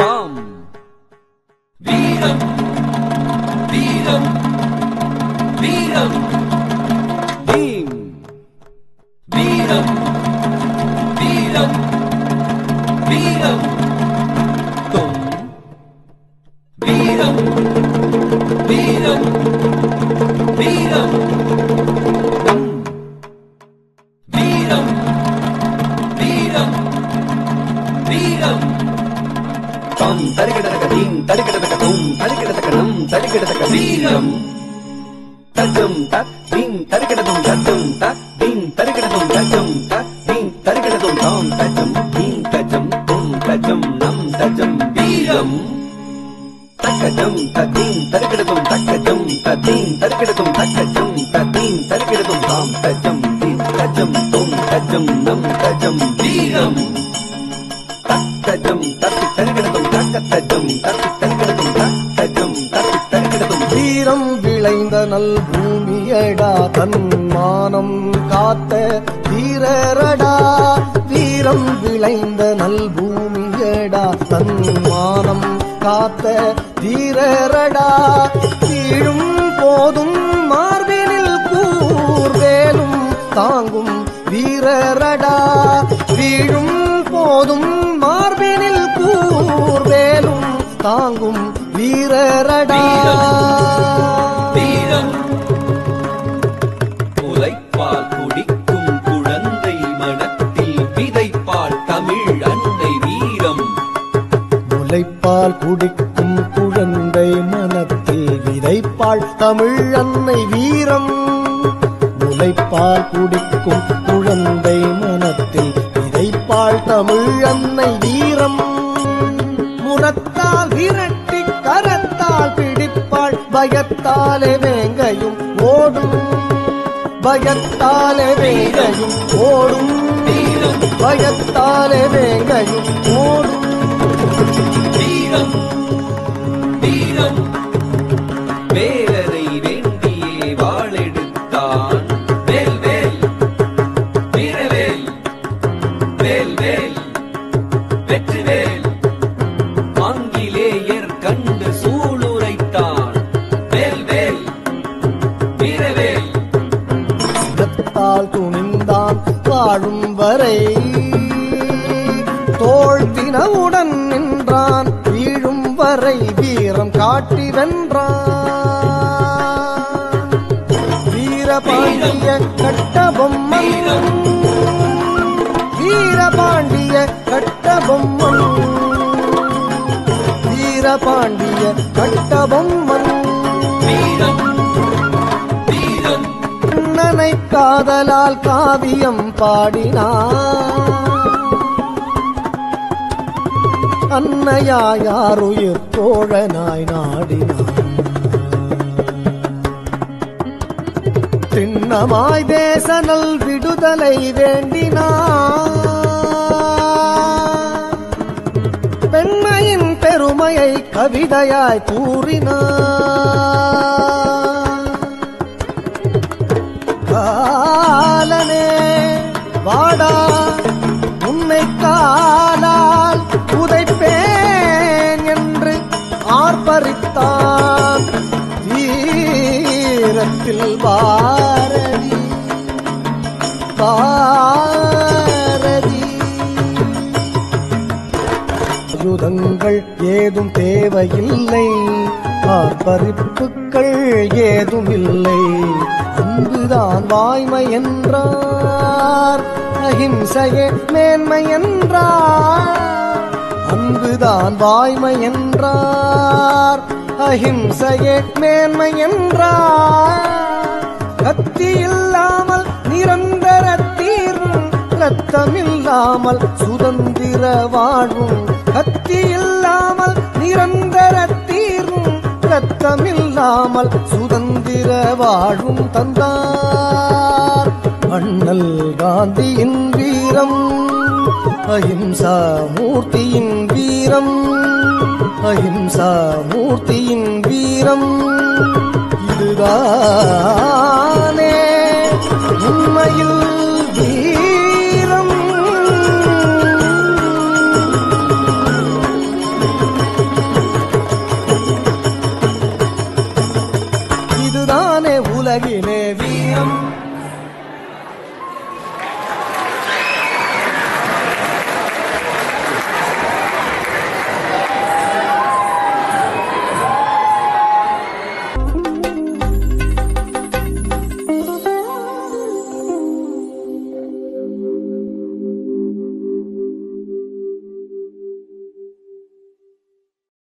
தாம் வீரம் வீரம் வீரம் தீம் வீரம் வீரம் வீரம் தொம் வீரம் வீரம் வீரம் தம் வீரம் வீரம் வீரம் தாம் தரிகிடதக தீம் தரிகிடதக தொம் தரிகிடதக நம் தரிகிடதக வீரம் தஜம் த தீம் தரிகிடதும் தஜம் த தீம் தரிகிடதும் தஜம் த தீம் தரிகிடதும் தாம் தஜம் தீம் தஜம் தொம் தஜம் நம் தஜம் வீரம் தக்கஜம் ததீம் தரிகிடதும் தக்கஜம் ததீம் தரிகிடதும் தக்கஜம் ததீம் தரிகிடதும் தாம் தஜம் தீம் தஜம் தொம் தஜம் நம் தஜம் வீரம் தக்கஜம் தத்தி தரிகிடதும் தக்கஜம் தத்தி தரிகிடதும் தக்கஜம் தத்தி தரிகிடதும் வீரம் விளைந்த நல் பூமியடா தன்மானம் காத்த வீரரடா வீரம் விளைந்த நல் பூமியடா தன்மானம் காத்த வீரரடா கீழும் போதும் மார்பினில் கூர்வேலும் தாங்கும் வீரரடா வீழும் போதும் மார்பினில் கூர்வேலும் தாங்கும் வீரரடா வீரம் முலைப்பால் குடிக்கும் குழந்தை மனத்தில் விதைப்பால் தமிழ் அன்னை வீரம் முலைப்பால் குடிக்கும் குழந்தை மனத்தில் விதைப்பாள் தமிழ் அன்னை வீரம் முலைப்பால் குடிக்கும் குழந்தை மனத்தில் விதைப்பாள் தமிழ் அன்னை வீரம் முரத்தால் விரட்டி கரத்தால் பிடிப்பாள் பயத்தாலே வேங்கையும் ஓடும் பயத்தாலே வேங்கையும் ஓடும் பயத்தாலே வேங்கையும் ஓடும் வீரம் வீரம் வேலரை வேண்டியே வாளெடுத்தான் வேல் வேல் வீரவேல் வேல் வேல் வெற்றிவேல் ஆங்கிலேயர் கண்டு சூளுரைத்தான் வேல் வேல் வீரவேல் சிரத்தால் துணிந்தான் வாழும் வரை தோள் தினவுடன் நின்றான் வீழும் வரை வீரம் காட்டி வென்றான் வீரபாண்டிய கட்டபொம்மன் வீரபாண்டிய கட்டபொம்மன் வீரபாண்டிய கட்டபொம்மன் வீரம் வீரம் கண்ணனை காதலால் காவியம் பாடினான் அன்னையாருயிர் தோழனாய் நாடினான் திண்ணமாய் தேசனல் விடுதலை வேண்டினான் பெண்மையின் பெருமையை கவிதையாய் கூறினான் காலனே வாடா உன்னை காலால் உதைப்பேன் என்று ஆர்ப்பரித்தான் வீரத்தில் பாரதி பாரதி ஆயுதங்கள் ஏதும் தேவையில்லை ஆர்ப்பரிப்புக்கள் ஏதும் இல்லை அன்புதான் வாய்மை என்றார் அஹிம்சையே மேன்மை என்றார் அன்புதான் வாய்மை என்றார் அஹிம்சையே மேன்மை என்றார் கத்தி இல்லாமல் நிரந்தர தீர்வும் ரத்தமில்லாமல் சுதந்திர வாழ்வும் கத்தி இல்லாமல் நிரந்தர தீர்வும் ரத்தமில்லாமல் சுதந்திர வாழ்வும் தந்தார் அண்ணல் காந்தியின் வீரம் அஹிம்சா மூர்த்தியின் வீரம் அஹிம்சா மூர்த்தியின் வீரம் இதுதானே உண்மையில்